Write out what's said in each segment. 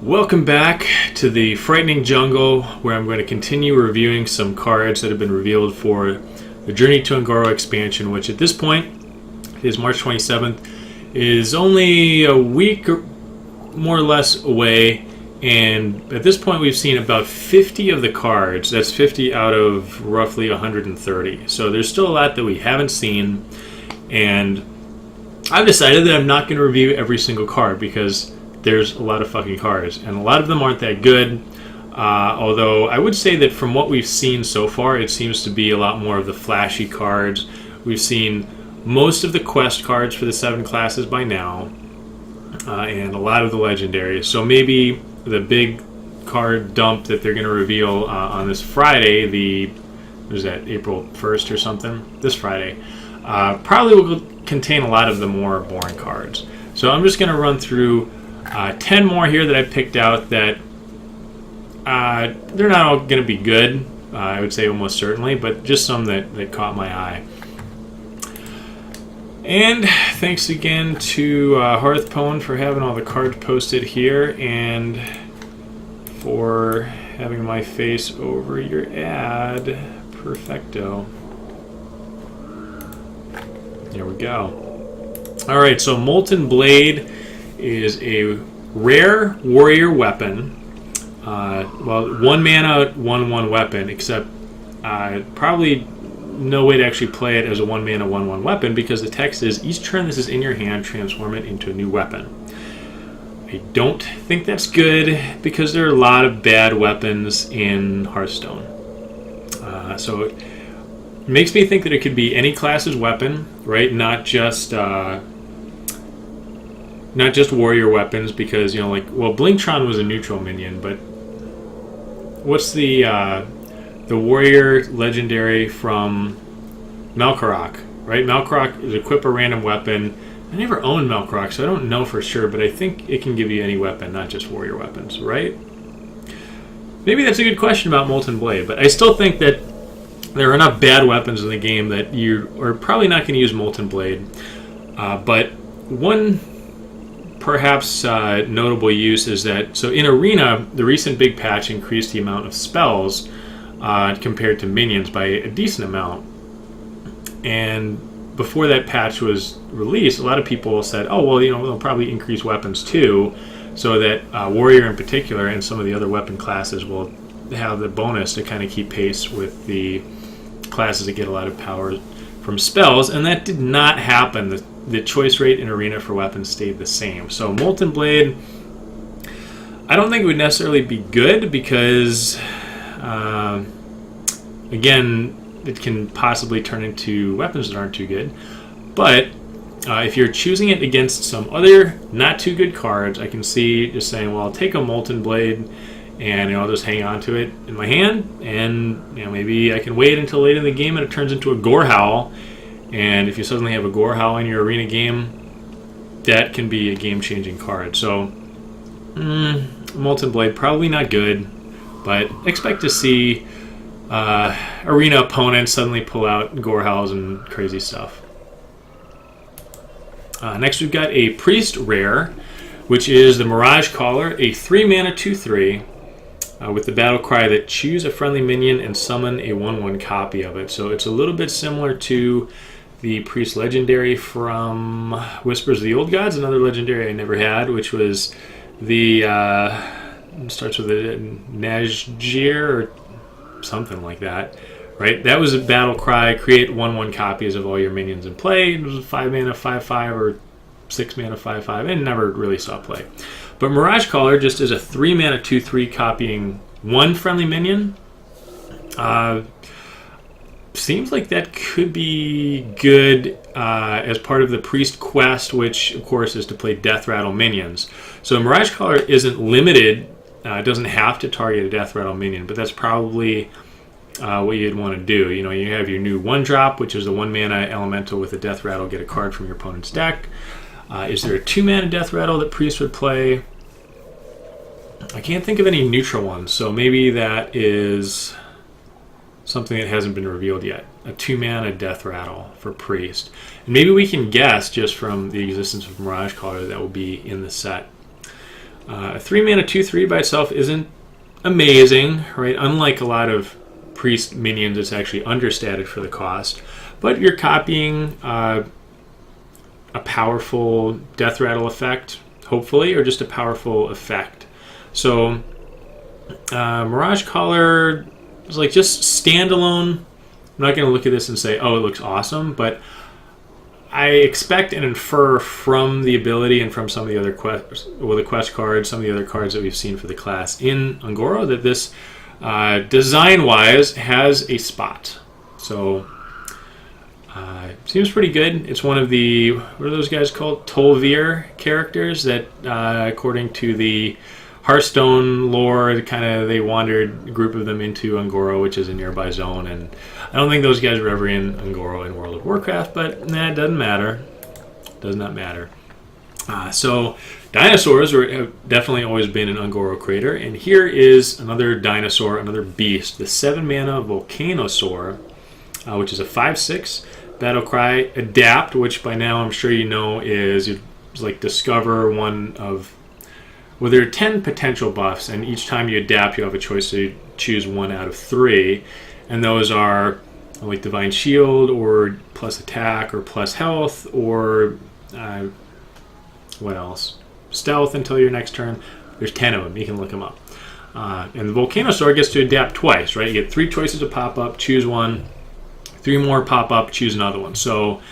Welcome back to the Frightening Jungle, where I'm going to continue reviewing some cards that have been revealed for the Journey to Un'Goro expansion, which at this point is March 27th, is only a week or more or less away, and at this point we've seen about 50 of the cards. That's 50 out of roughly 130. So there's still a lot that we haven't seen, and I've decided that I'm not going to review every single card because there's a lot of fucking cards, and a lot of them aren't that good. Although I would say that from what we've seen so far, it seems to be a lot more of the flashy cards. We've seen most of the quest cards for the 7 classes by now, and a lot of the legendaries. So maybe the big card dump that they're going to reveal on this Friday, what is that, April 1st or something? This Friday, probably will contain a lot of the more boring cards. So I'm just going to run through 10 more here that I picked out that they're not all going to be good, I would say almost certainly, but just some that caught my eye. And thanks again to Hearthpone for having all the cards posted here and for having my face over your ad. Perfecto. There we go. Alright, so Molten Blade is a rare warrior weapon. Well, 1 mana, 1/1 weapon, except probably no way to actually play it as a 1 mana, 1/1 weapon because the text is, each turn this is in your hand, transform it into a new weapon. I don't think that's good because there are a lot of bad weapons in Hearthstone. So it makes me think that it could be any class's weapon, right? Not just warrior weapons, because, you know, like, well, Blingtron was a neutral minion, but what's the warrior legendary from Malkarok, right? Malkarok is equip a random weapon. I never owned Malkarok, so I don't know for sure, but I think it can give you any weapon, not just warrior weapons, right? Maybe that's a good question about Molten Blade, but I still think that there are enough bad weapons in the game that you are probably not going to use Molten Blade. But one perhaps notable use is that, so in Arena, the recent big patch increased the amount of spells compared to minions by a decent amount. And before that patch was released, a lot of people said, oh, well, you know, they'll probably increase weapons too, so that Warrior in particular and some of the other weapon classes will have the bonus to kind of keep pace with the classes that get a lot of power from spells, and that did not happen. The choice rate in Arena for weapons stayed the same. So Molten Blade, I don't think it would necessarily be good because, again, it can possibly turn into weapons that aren't too good. But if you're choosing it against some other not too good cards, I can see just saying, well, I'll take a Molten Blade and, you know, I'll just hang on to it in my hand, and, you know, maybe I can wait until late in the game and it turns into a Gorehowl. And if you suddenly have a Gorehowl in your Arena game, that can be a game-changing card. So, Molten Blade, probably not good, but expect to see Arena opponents suddenly pull out Gorehowls and crazy stuff. Next we've got a Priest Rare, which is the Miragecaller, a 3 mana 2/3, with the battle cry that choose a friendly minion and summon a 1/1 copy of it. So it's a little bit similar to the Priest Legendary from Whispers of the Old Gods, another legendary I never had, which was the, starts with a Najir or something like that, right? That was a battle cry, create 1/1 copies of all your minions in play. It was a 5 mana 5/5 or 6 mana 5/5, and never really saw play. But Miragecaller just is a 3 mana 2/3 copying one friendly minion. Seems like that could be good as part of the Priest quest, which of course is to play Death Rattle minions. So Miragecaller isn't limited, it doesn't have to target a Death Rattle minion, but that's probably what you'd want to do. You know, you have your new 1-drop, which is a 1 mana elemental with a Death Rattle, get a card from your opponent's deck. Is there a 2 mana Death Rattle that Priest would play? I can't think of any neutral ones, so maybe that is something that hasn't been revealed yet. a 2-mana Death Rattle for Priest. And maybe we can guess just from the existence of Miragecaller that will be in the set. A 3-mana 2/3 by itself isn't amazing, right? Unlike a lot of Priest minions, it's actually understated for the cost. But you're copying a powerful Death Rattle effect, hopefully, or just a powerful effect. So Miragecaller is like just standalone. I'm not going to look at this and say, oh, it looks awesome, but I expect and infer from the ability and from some of the other the quest cards, some of the other cards that we've seen for the class in Un'Goro, that this design-wise has a spot. So seems pretty good. It's one of the, what are those guys called? Tol'vir characters that, according to the Hearthstone lore, they wandered a group of them into Un'Goro, which is a nearby zone, and I don't think those guys were ever in Un'Goro in World of Warcraft, but it doesn't matter. Does not matter. So dinosaurs have definitely always been an Un'Goro creator, and here is another dinosaur, another beast, the 7-mana Volcanosaur, which is a 5/6 Battlecry Adapt, which by now I'm sure you know is like discover one of, well, there are 10 potential buffs, and each time you adapt, you have a choice to choose one out of 3, and those are like Divine Shield, or plus attack, or plus health, or what else? Stealth until your next turn. There's 10 of them. You can look them up. And the Volcanosaur gets to adapt twice, right? You get 3 choices to pop up, choose one. 3 more pop up, choose another one. So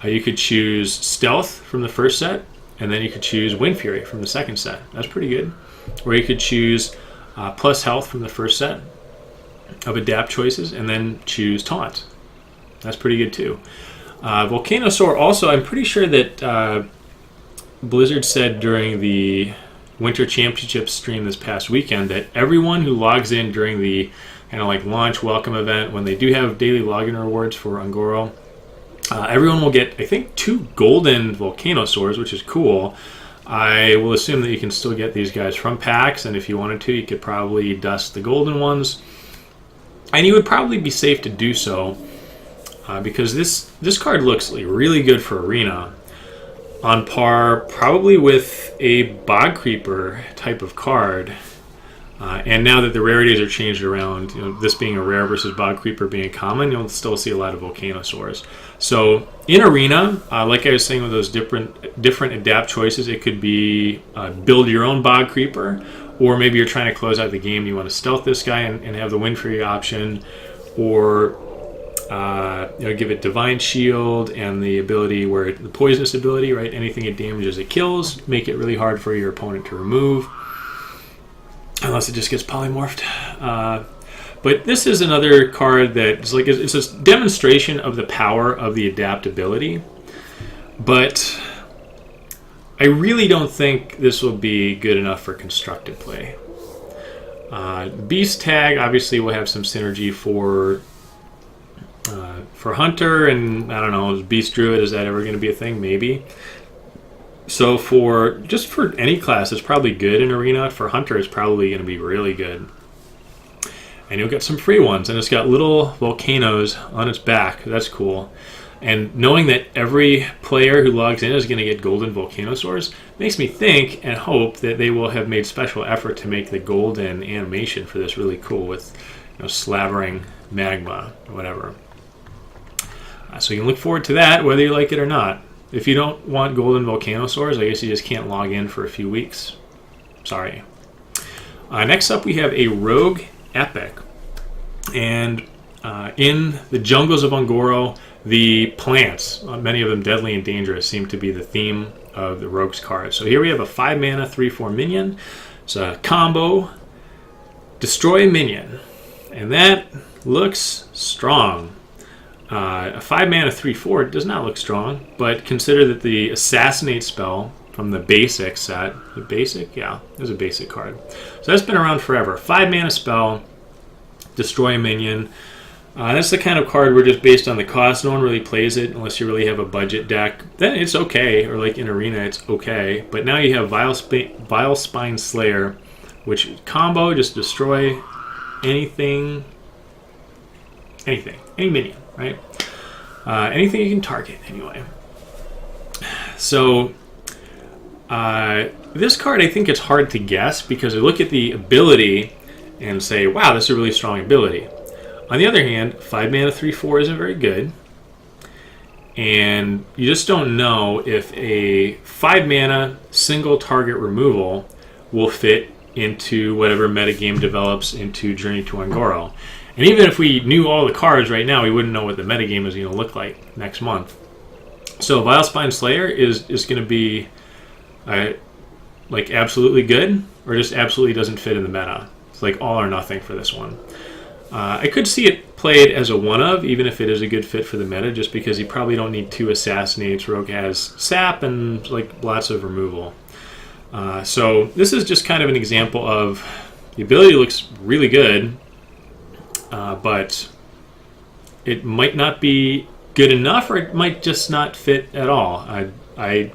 you could choose Stealth from the first set, and then you could choose Wind Fury from the second set. That's pretty good. Or you could choose plus health from the first set of adapt choices, and then choose Taunt. That's pretty good too. Volcanosaur also, I'm pretty sure that Blizzard said during the Winter Championship stream this past weekend that everyone who logs in during the kind of like launch welcome event, when they do have daily login rewards for Un'Goro, everyone will get, I think, 2 golden Volcanosaurs, which is cool. I will assume that you can still get these guys from packs, and if you wanted to, you could probably dust the golden ones. And you would probably be safe to do so, because this card looks like really good for Arena, on par probably with a Bog Creeper type of card. And now that the rarities are changed around, this being a rare versus Bog Creeper being common, you'll still see a lot of Volcanosaurs. So in Arena, like I was saying with those different adapt choices, it could be build your own Bog Creeper, or maybe you're trying to close out the game, you want to stealth this guy and have the Wind Fury option, or give it Divine Shield and the ability where the poisonous ability, right? Anything it damages, it kills. Make it really hard for your opponent to remove, unless it just gets polymorphed. But this is another card that is like, it's a demonstration of the power of the adaptability. But I really don't think this will be good enough for constructed play. Beast Tag obviously will have some synergy for Hunter, and I don't know, Beast Druid, is that ever going to be a thing? Maybe. So for any class, it's probably good in Arena. For Hunter, it's probably going to be really good. And you'll get some free ones, and it's got little volcanoes on its back. That's cool. And knowing that every player who logs in is going to get golden Volcanosaurs makes me think and hope that they will have made special effort to make the golden animation for this really cool, with slavering magma or whatever. So you can look forward to that, whether you like it or not. If you don't want golden Volcanosaurs, I guess you just can't log in for a few weeks. Sorry. Next up, we have a Rogue Epic. And in the jungles of Un'Goro, the plants, many of them deadly and dangerous, seem to be the theme of the Rogue's card. So here we have a 5-mana 3/4 minion. It's a combo, destroy minion. And that looks strong. A 5-mana 3/4 does not look strong, but consider that the Assassinate spell from the basic set, the basic? Yeah, it was a basic card. So that's been around forever. 5-mana spell, destroy a minion. That's the kind of card where, just based on the cost, no one really plays it unless you really have a budget deck. Then it's okay, or like in Arena, it's okay. But now you have Vile Spine Slayer, which combo, just destroy any minion. right? Anything you can target, anyway. So, this card, I think it's hard to guess because I look at the ability and say, wow, this is a really strong ability. On the other hand, 5 mana 3/4 isn't very good. And you just don't know if a 5 mana single target removal will fit into whatever metagame develops into Journey to Ungoro. And even if we knew all the cards right now, we wouldn't know what the metagame is going to look like next month. So Vilespine Slayer is going to be like absolutely good, or just absolutely doesn't fit in the meta. It's like all or nothing for this one. I could see it played as a one-of, even if it is a good fit for the meta, just because you probably don't need 2 Assassinates. Rogue has Sap and like lots of removal. So this is just kind of an example of the ability looks really good, but it might not be good enough, or it might just not fit at all. I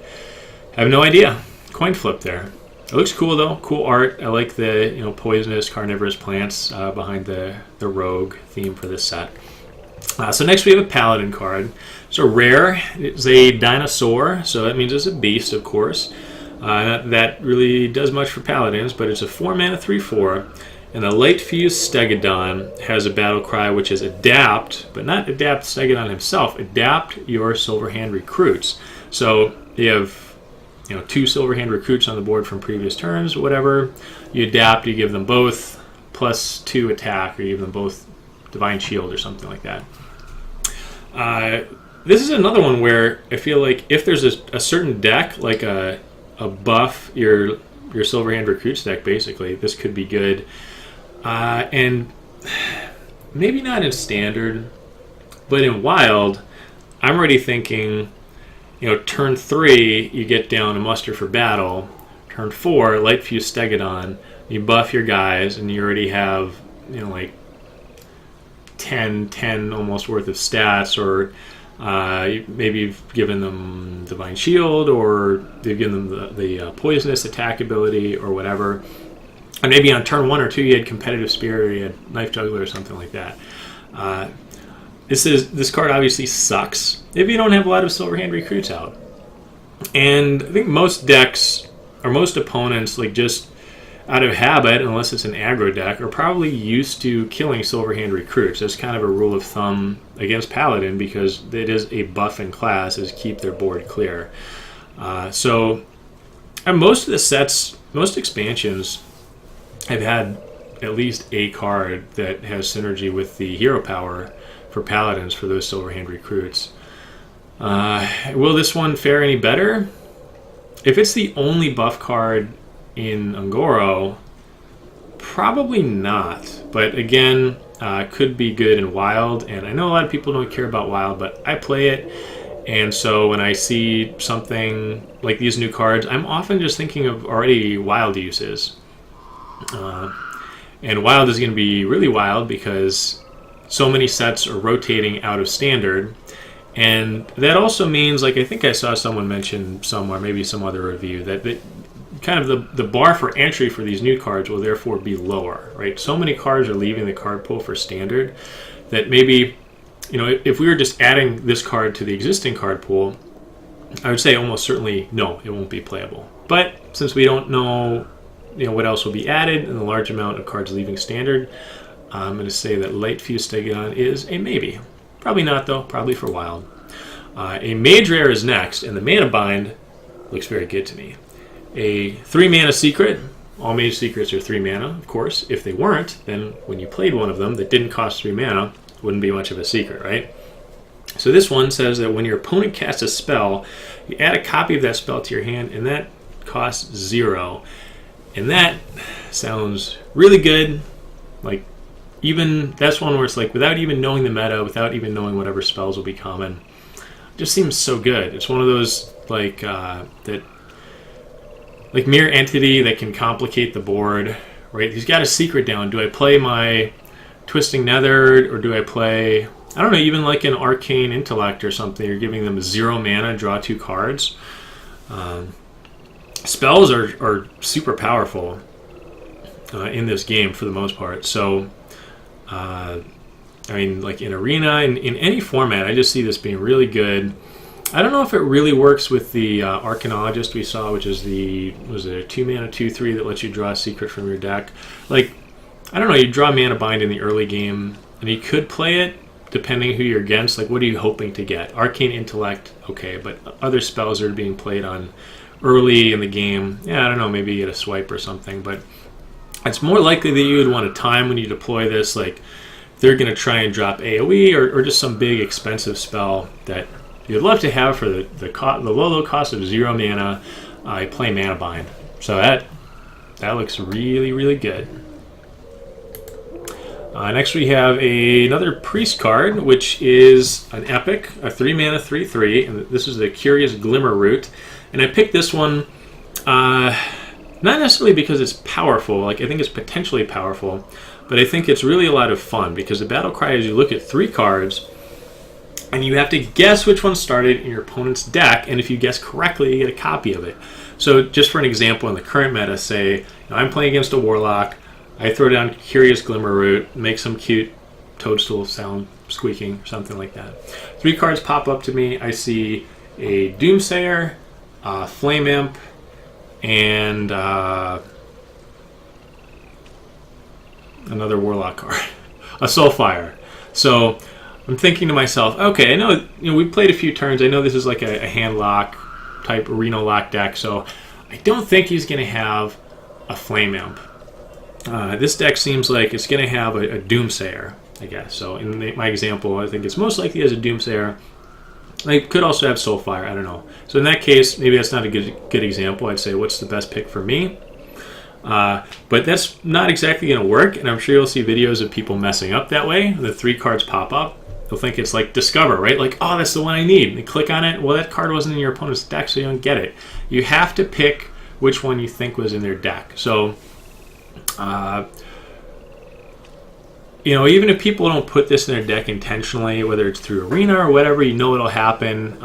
have no idea. Coin flip there. It looks cool though. Cool art. I like the poisonous carnivorous plants behind the rogue theme for this set. So next we have a Paladin card. So rare. It's a dinosaur, so that means it's a beast, of course. That really does much for Paladins, but it's a 4 mana 3/4, and the Light Fused Stegodon has a battle cry which is adapt, but not adapt Stegodon himself. Adapt your Silverhand recruits. So you have 2 Silverhand recruits on the board from previous turns, whatever. You adapt, you give them both +2 attack, or you give them both Divine Shield or something like that. This is another one where I feel like if there's a certain deck, like a buff your Silverhand recruits deck, basically, this could be good. And maybe not in Standard, but in Wild, I'm already thinking, turn 3, you get down a muster for battle. Turn 4, Light Fused Stegodon. You buff your guys, and you already have, like 10 almost worth of stats, or maybe you've given them Divine Shield, or they've given them the Poisonous attack ability, or whatever. And maybe on turn 1 or 2, you had Competitive Spirit, or you had Knife Juggler, or something like that. This card obviously sucks if you don't have a lot of Silverhand recruits out. And I think most decks, or most opponents, like just out of habit, unless it's an aggro deck, are probably used to killing Silverhand recruits. That's kind of a rule of thumb against Paladin, because it is a buff in class, is keep their board clear. So most of the sets, most expansions, have had at least a card that has synergy with the hero power for Paladins for those Silverhand recruits. Will this one fare any better? If it's the only buff card in Ungoro, probably not. But again, could be good in Wild, and I know a lot of people don't care about Wild, but I play it, and so when I see something like these new cards, I'm often just thinking of already Wild uses. And Wild is going to be really wild because so many sets are rotating out of Standard, and that also means, like I think I saw someone mention somewhere, maybe some other review, that kind of the bar for entry for these new cards will therefore be lower, right? So many cards are leaving the card pool for Standard that maybe, if we were just adding this card to the existing card pool, I would say almost certainly no, it won't be playable. But since we don't know, what else will be added and the large amount of cards leaving Standard, I'm going to say that Light Fused Stegodon is a maybe. Probably not, though. Probably for Wild. A Mage Rare is next, and the Mana Bind looks very good to me. A 3 mana secret. All Mage Secrets are 3 mana, of course. If they weren't, then when you played one of them that didn't cost 3 mana, it wouldn't be much of a secret, right? So this one says that when your opponent casts a spell, you add a copy of that spell to your hand, and that costs 0. And that sounds really good. Like, even that's one where it's like, without even knowing the meta, without even knowing whatever spells will be common, it just seems so good. It's one of those like Mirror Entity that can complicate the board, right? He's got a secret down. Do I play my Twisting Nether, or do I play, I don't know, even like an Arcane Intellect or something? You're giving them 0 mana, draw 2 cards. Spells are super powerful in this game for the most part. So I mean, like in Arena, in any format, I just see this being really good. I don't know if it really works with the Archaeologist we saw, which is was it a 2-mana 2/3 that lets you draw a secret from your deck. Like, I don't know, you draw Mana Bind in the early game, and you could play it depending who you're against. Like, what are you hoping to get? Arcane Intellect, okay, but other spells that are being played on early in the game, yeah, I don't know, maybe you get a swipe or something, but it's more likely that you would want a time when you deploy this, like they're going to try and drop AoE or just some big expensive spell that you'd love to have for the low cost of 0 mana. I play Mana Bind, so that looks really, really good. Next we have another Priest card, which is an Epic, a 3-mana 3/3, and this is the Curious Glimmer Root. And I picked this one not necessarily because it's powerful, like I think it's potentially powerful, but I think it's really a lot of fun because the battle cry is you look at 3 cards and you have to guess which one started in your opponent's deck, and if you guess correctly, you get a copy of it. So just for an example, in the current meta, say I'm playing against a Warlock, I throw down Curious Glimmer Root, make some cute toadstool sound squeaking, something like that. 3 cards pop up to me. I see a Doomsayer, Flame Imp, and another Warlock card, a Soulfire. So I'm thinking to myself, okay, I know, we played a few turns. I know this is like a hand lock type arena lock deck, so I don't think he's going to have a Flame Imp. This deck seems like it's going to have a Doomsayer, I guess. So in my example, I think it's most likely as a Doomsayer. They could also have Soulfire, I don't know. So in that case, maybe that's not a good example. I'd say, what's the best pick for me? But that's not exactly going to work, and I'm sure you'll see videos of people messing up that way. The 3 cards pop up. They'll think it's like Discover, right? Like, oh, that's the one I need. And they click on it. Well, that card wasn't in your opponent's deck, so you don't get it. You have to pick which one you think was in their deck. So, even if people don't put this in their deck intentionally, whether it's through Arena or whatever, it'll happen.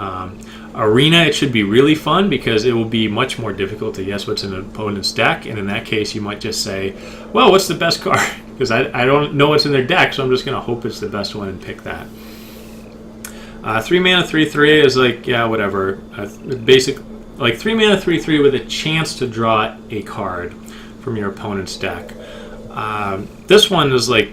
Arena, it should be really fun because it will be much more difficult to guess what's in an opponent's deck, and in that case, you might just say, well, what's the best card? Because I don't know what's in their deck, so I'm just going to hope it's the best one and pick that. 3-mana 3/3 is like, yeah, whatever. Basic, like 3-mana 3/3 with a chance to draw a card from your opponent's deck. This one is like,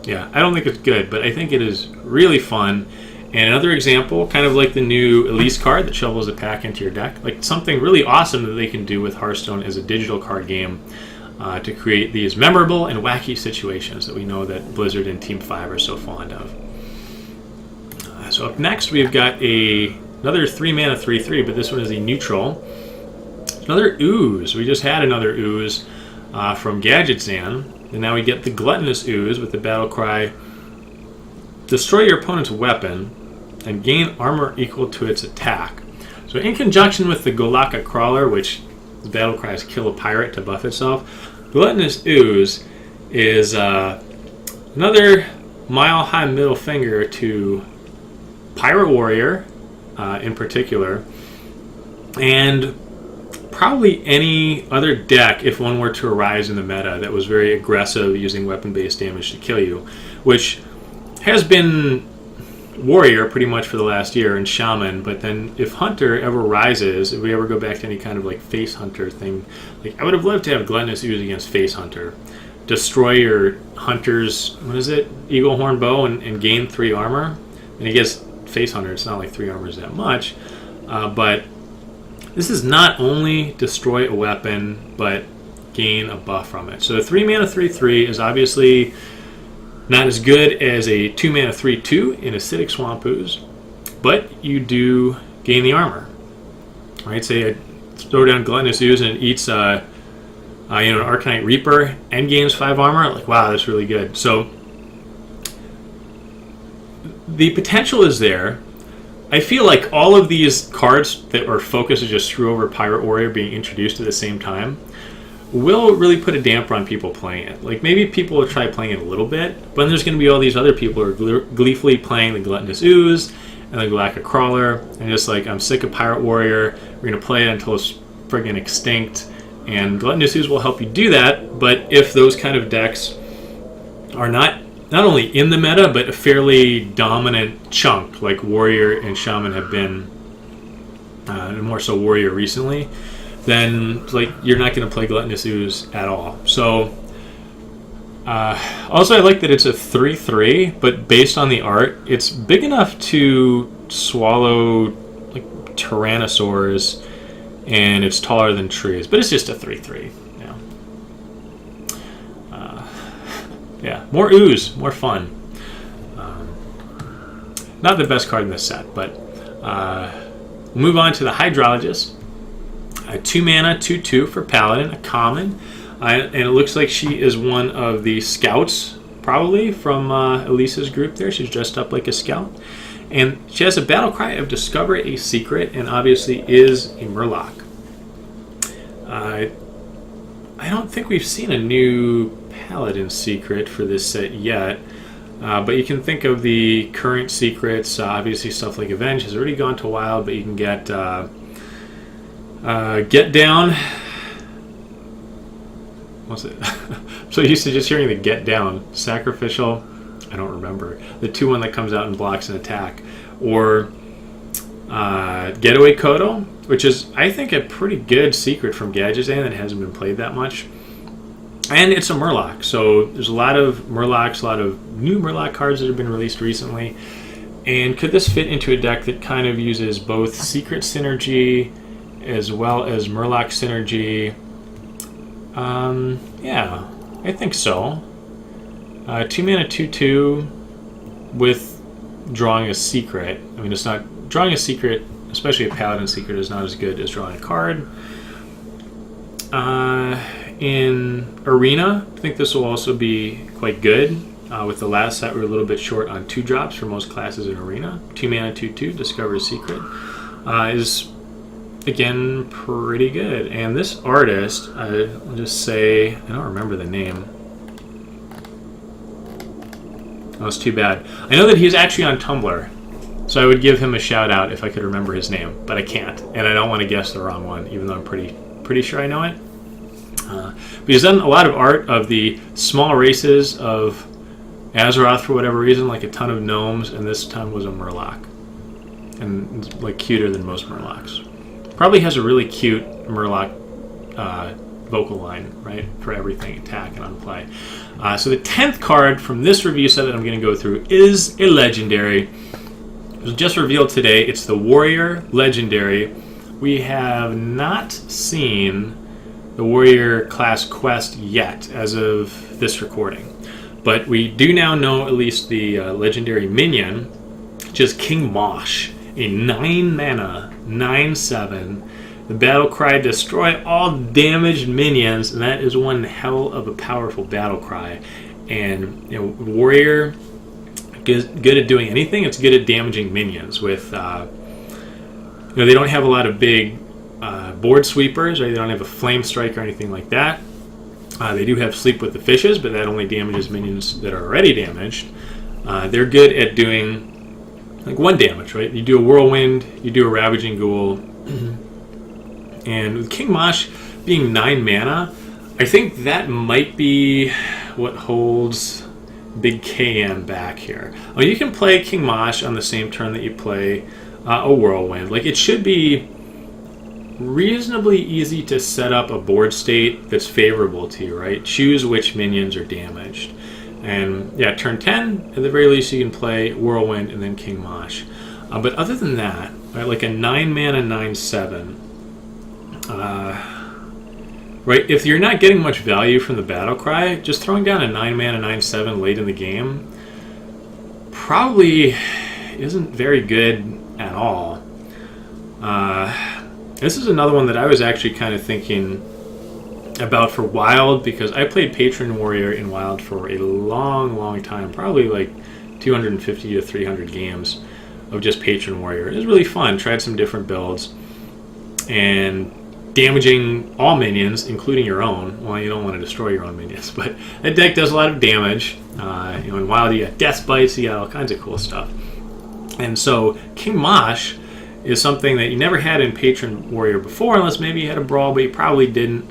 yeah, I don't think it's good, but I think it is really fun. And another example, kind of like the new Elise card that shovels a pack into your deck, like something really awesome that they can do with Hearthstone as a digital card game to create these memorable and wacky situations that we know that Blizzard and Team 5 are so fond of. So up next, we've got another 3-mana 3/3, but this one is a neutral. Another Ooze. We just had another Ooze from Gadgetzan. And now we get the Gluttonous Ooze with the battle cry, destroy your opponent's weapon and gain armor equal to its attack. So in conjunction with the Golakka Crawler, which the battle cry is kill a pirate to buff itself, Gluttonous Ooze is another mile-high middle finger to Pirate Warrior in particular, and probably any other deck if one were to arise in the meta that was very aggressive using weapon-based damage to kill you, which has been Warrior pretty much for the last year and Shaman. But then if Hunter ever rises, if we ever go back to any kind of like Face Hunter thing, like I would have loved to have Gluttonous Ooze against Face Hunter. Destroy your Hunter's, what is it, Eagle Horn Bow and gain 3 armor. And he gets Face Hunter, it's not like 3 armor is that much, but this is not only destroy a weapon, but gain a buff from it. So the 3-mana 3/3 is obviously not as good as a 2-mana 3/2 in Acidic Swamp Ooze, but you do gain the armor. Right? Say I throw down Gluttonous Ooze and it eats an Arcanite Reaper and gains 5 armor. Like, wow, that's really good. So the potential is there. I feel like all of these cards that are focused to just screw over Pirate Warrior being introduced at the same time will really put a damper on people playing it. Like, maybe people will try playing it a little bit, but then there's going to be all these other people who are gleefully playing the Gluttonous Ooze and the Golakka Crawler, and just like, I'm sick of Pirate Warrior, we're going to play it until it's friggin' extinct, and Gluttonous Ooze will help you do that. But if those kind of decks are not not only in the meta, but a fairly dominant chunk, like Warrior and Shaman have been, and more so Warrior recently, then like you're not going to play Gluttonous Ooze at all. So also I like that it's a 3/3, but based on the art, it's big enough to swallow like tyrannosaurs, and it's taller than trees, but it's just a 3/3. Yeah, more ooze, more fun. Not the best card in this set, but we'll move on to the Hydrologist. 2 mana, 2/2 for Paladin, a common. And it looks like she is one of the scouts, probably, from Elisa's group there. She's dressed up like a scout. And she has a battle cry of Discover a Secret, and obviously is a Murloc. I don't think we've seen a new Paladin secret for this set yet, but you can think of the current secrets. Obviously stuff like Avenge has already gone to Wild, but you can get Get Down. What's it? I'm so used to just hearing the Get Down. Sacrificial, I don't remember. The 2/1 that comes out and blocks an attack. Or Getaway Kodo, which is, I think, a pretty good secret from Gadgetzan that hasn't been played that much. And it's a Murloc, so there's a lot of Murlocs, a lot of new Murloc cards that have been released recently. And could this fit into a deck that kind of uses both Secret Synergy as well as Murloc Synergy? Yeah, I think so. 2 mana, 2/2 with drawing a secret. I mean, it's not... Drawing a secret, especially a Paladin secret, is not as good as drawing a card. In Arena, I think this will also be quite good. With the last set, we were a little bit short on 2-drops for most classes in Arena. 2 mana, 2/2, Discover a Secret. Is, again, pretty good. And this artist, I'll just say, I don't remember the name. Oh, it's too bad. I know that he's actually on Tumblr, so I would give him a shout out if I could remember his name, but I can't, and I don't want to guess the wrong one, even though I'm pretty sure I know it. But he's done a lot of art of the small races of Azeroth for whatever reason, like a ton of gnomes, and this time was a Murloc, and it's like cuter than most Murlocs. Probably has a really cute Murloc vocal line, right, for everything, attack and on play. So the 10th card from this review set that I'm going to go through is a legendary. It was just revealed today. It's the Warrior Legendary. We have not seen the Warrior class quest yet as of this recording, but we do now know at least the legendary minion, which is King Mosh, a 9 mana, 9/7. The battle cry, destroy all damaged minions, and that is one hell of a powerful battle cry. And you know, Warrior is good at doing anything. It's good at damaging minions. With they don't have a lot of big board sweepers, right? They don't have a flame strike or anything like that. They do have Sleep with the Fishes, but that only damages minions that are already damaged. They're good at doing like 1 damage, right? You do a Whirlwind, you do a Ravaging Ghoul. And with King Mosh being 9 mana, I think that might be what holds Big KM back here. Well, you can play King Mosh on the same turn that you play a Whirlwind. Like, it should be reasonably easy to set up a board state that's favorable to you, right? Choose which minions are damaged. And yeah, turn 10, at the very least you can play Whirlwind and then King Mosh. But other than that, right, like a 9 mana, 9/7, right, if you're not getting much value from the battle cry, just throwing down a 9 mana, 9/7 late in the game probably isn't very good at all. This is another one that I was actually kind of thinking about for Wild, because I played Patron Warrior in Wild for a long time, probably like 250 to 300 games of just Patron Warrior. It was really fun. Tried some different builds, and damaging all minions, including your own. Well, you don't want to destroy your own minions, but that deck does a lot of damage. In Wild, you got Death Bites, you got all kinds of cool stuff. And so King Mosh is something that you never had in Patron Warrior before, unless maybe you had a Brawl, but you probably didn't.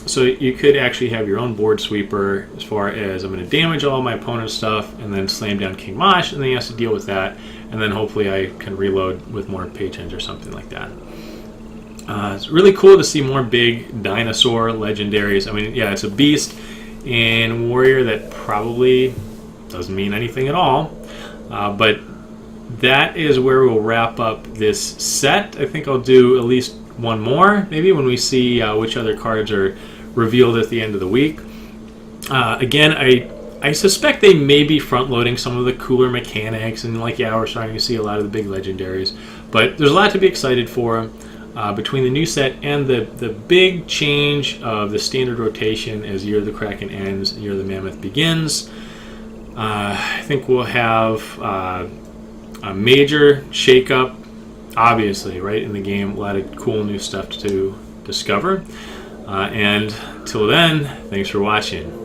So you could actually have your own board sweeper as far as I'm going to damage all my opponent's stuff and then slam down King Mosh, and then he has to deal with that, and then hopefully I can reload with more patrons or something like that. It's really cool to see more big dinosaur legendaries. I mean, yeah, it's a beast and warrior that probably doesn't mean anything at all, but that is where we'll wrap up this set. I think I'll do at least one more, maybe, when we see which other cards are revealed at the end of the week. Again, I suspect they may be front-loading some of the cooler mechanics, and like, yeah, we're starting to see a lot of the big legendaries, but there's a lot to be excited for between the new set and the big change of the standard rotation as Year of the Kraken ends and Year of the Mammoth begins. I think we'll have a major shake-up, obviously, right in the game. A lot of cool new stuff to discover. And till then, thanks for watching.